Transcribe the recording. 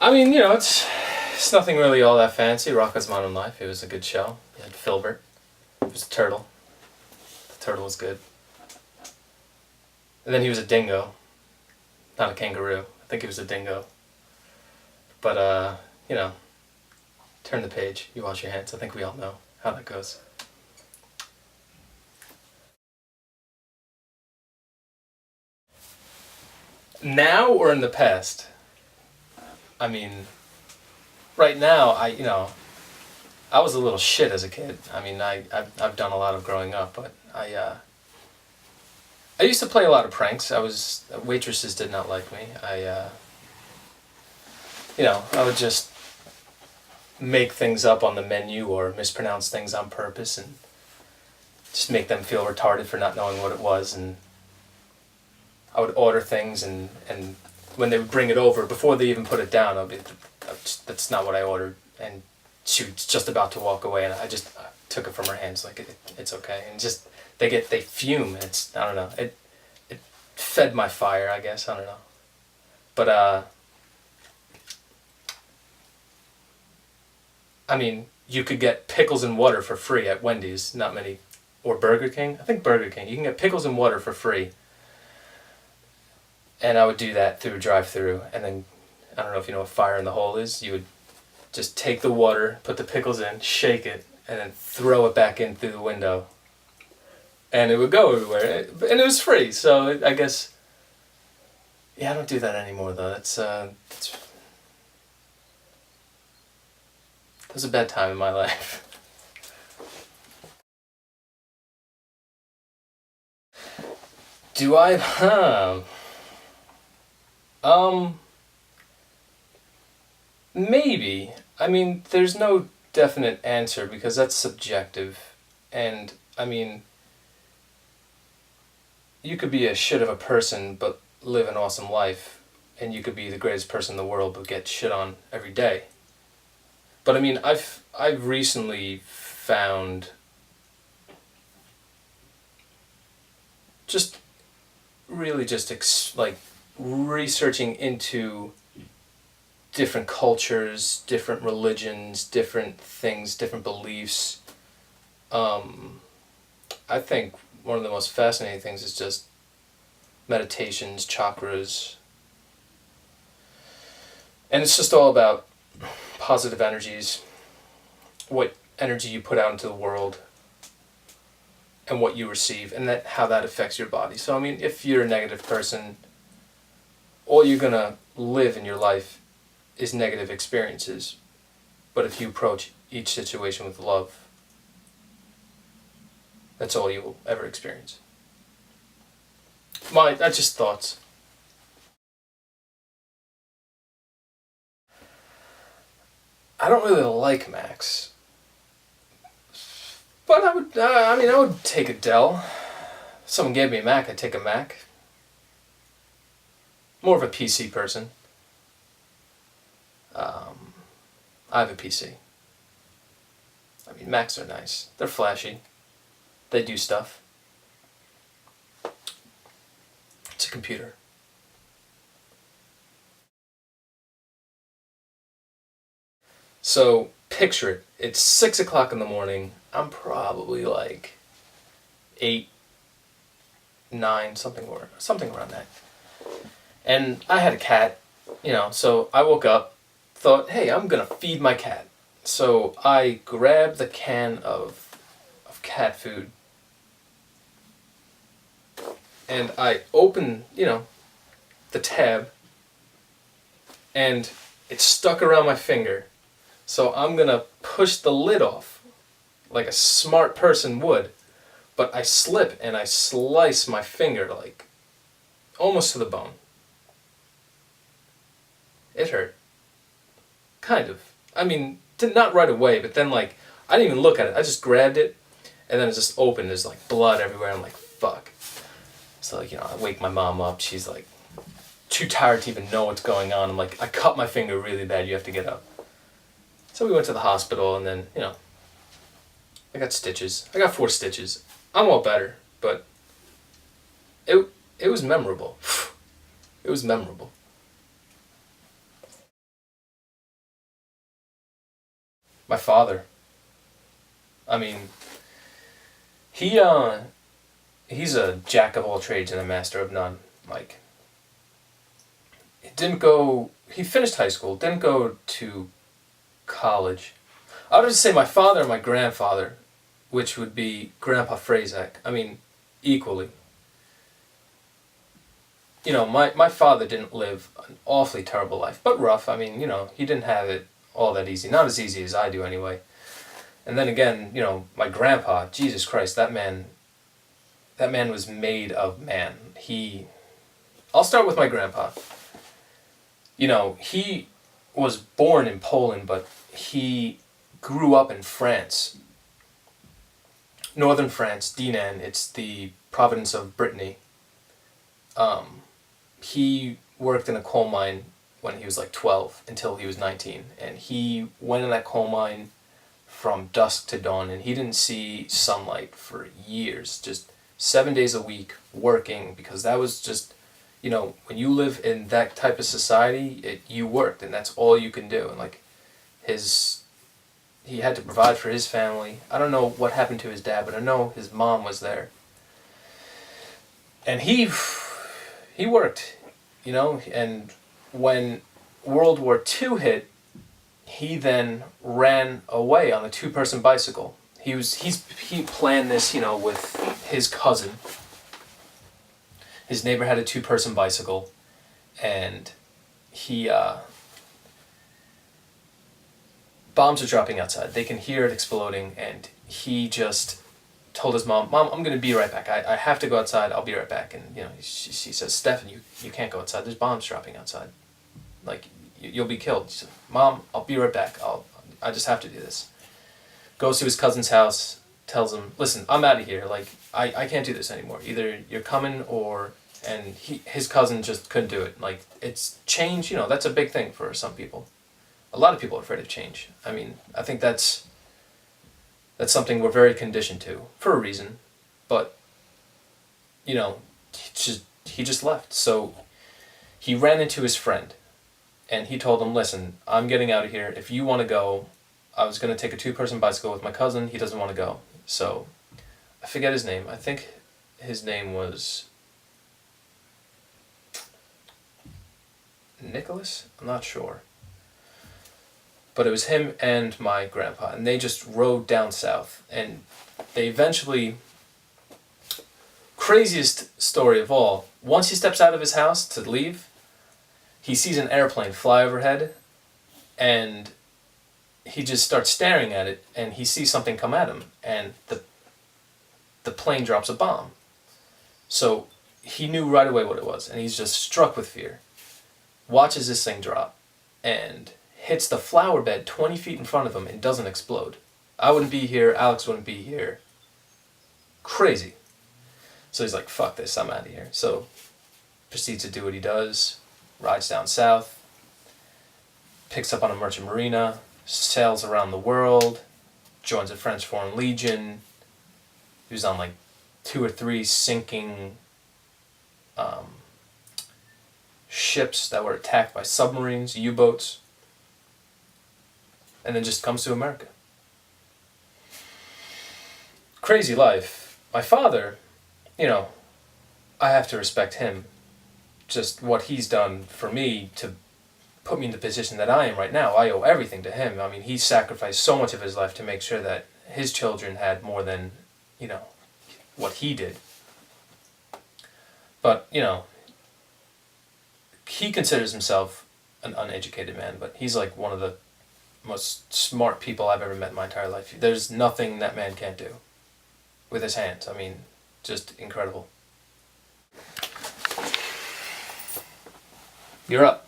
I mean, it's nothing really all that fancy. Rocko's Modern Life. It was a good show. You had Filbert. It was a turtle. The turtle was good. And then he was a dingo, not a kangaroo. I think he was a dingo. But turn the page. You wash your hands. I think we all know how that goes. Now or in the past? I mean, right now, I was a little shit as a kid. I mean, I've done a lot of growing up, but I used to play a lot of pranks. Waitresses did not like me. I would just make things up on the menu or mispronounce things on purpose and just make them feel retarded for not knowing what it was. And I would order things, and when they would bring it over, before they even put it down, that's not what I ordered. And she was just about to walk away, and I just took it from her hands like, it's okay. And just, they fume. I don't know. It fed my fire, I guess. I don't know. But, I mean, you could get pickles and water for free at Wendy's, or Burger King. I think Burger King. You can get pickles and water for free. And I would do that through a drive-through, and then, I don't know if you know what fire in the hole is. You would just take the water, put the pickles in, shake it, and then throw it back in through the window. And it would go everywhere. And it was free, so I guess... Yeah, I don't do that anymore, though. That was a bad time in my life. Do I... Maybe. I mean, there's no definite answer because that's subjective. And, I mean, you could be a shit of a person but live an awesome life, and you could be the greatest person in the world but get shit on every day. But I mean, I've recently found just really just like researching into different cultures, different religions, different things, different beliefs. I think one of the most fascinating things is just meditations, chakras. And it's just all about positive energies, what energy you put out into the world, and what you receive, and how that affects your body. So, I mean, if you're a negative person, all you're going to live in your life is negative experiences. But if you approach each situation with love, that's all you will ever experience. That's just thoughts. I don't really like Macs. But I would take a Dell. If someone gave me a Mac, I'd take a Mac. More of a PC person. I have a PC. I mean, Macs are nice. They're flashy. They do stuff. It's a computer. So, picture it. It's 6 o'clock in the morning. I'm probably like 8, 9, something around that. And I had a cat, so I woke up, thought, hey, I'm gonna feed my cat. So I grabbed the can of cat food, and I opened, the tab, and it stuck around my finger. So I'm gonna push the lid off, like a smart person would, but I slip and I slice my finger, like, almost to the bone. It hurt. Kind of. I mean, not right away, but then, like, I didn't even look at it. I just grabbed it, and then it just opened. There's, like, blood everywhere. I'm like, fuck. So, like, I wake my mom up. She's, like, too tired to even know what's going on. I'm like, I cut my finger really bad. You have to get up. So we went to the hospital, and then, I got stitches. I got 4 stitches. I'm all better, but it was memorable. It was memorable. My father. I mean, he's a jack of all trades and a master of none. Like, he finished high school, didn't go to college. I would just say my father and my grandfather, which would be Grandpa Frazak. I mean, equally. You know, my father didn't live an awfully terrible life, but rough. I mean, you know, he didn't have it all that easy. Not as easy as I do anyway. And then again, you know, my grandpa, Jesus Christ, that man was made of man. I'll start with my grandpa. You know, he was born in Poland, but he grew up in France. Northern France, Dinan, it's the province of Brittany. He worked in a coal mine when he was like 12 until he was 19. And he went in that coal mine from dusk to dawn, and he didn't see sunlight for years, just 7 days a week working, because that was just, you know, when you live in that type of society, you worked, and that's all you can do. And like, he had to provide for his family. I don't know what happened to his dad, but I know his mom was there. And he worked, you know, and when World War II hit, he then ran away on a 2-person bicycle. He planned this, you know, with his cousin. His neighbor had a 2-person bicycle, and bombs are dropping outside. They can hear it exploding, and he just told his mom, "Mom, I'm going to be right back. I have to go outside. I'll be right back." And, you know, she says, "Stefan, you can't go outside. There's bombs dropping outside. Like, you'll be killed." She said, "Mom, I'll be right back. I just have to do this." Goes to his cousin's house, tells him, "Listen, I'm out of here. Like, I can't do this anymore. Either you're coming or..." And his cousin just couldn't do it. Like, it's change, you know, that's a big thing for some people. A lot of people are afraid of change. I mean, I think that's something we're very conditioned to, for a reason. But, you know, he just left. So he ran into his friend, and he told him, "Listen, I'm getting out of here. If you want to go..." I was going to take a 2-person bicycle with my cousin. He doesn't want to go. So I forget his name. I think his name was Nicholas? I'm not sure. But it was him and my grandpa, and they just rode down south. And they eventually... Craziest story of all, once he steps out of his house to leave, he sees an airplane fly overhead, and he just starts staring at it, and he sees something come at him, and the plane drops a bomb. So he knew right away what it was, and he's just struck with fear. Watches this thing drop, and hits the flower bed 20 feet in front of him and doesn't explode. I wouldn't be here, Alex wouldn't be here. Crazy. So he's like, "Fuck this, I'm out of here." So proceeds to do what he does, rides down south, picks up on a merchant marina, sails around the world, joins the French Foreign Legion. He was on like 2 or 3 sinking ships that were attacked by submarines, U-boats, and then just comes to America. Crazy life. My father, you know, I have to respect him. Just what he's done for me to put me in the position that I am right now. I owe everything to him. I mean, he sacrificed so much of his life to make sure that his children had more than, you know, what he did. But, you know, he considers himself an uneducated man, but he's like one of the most smart people I've ever met in my entire life. There's nothing that man can't do with his hands. I mean, just incredible. You're up.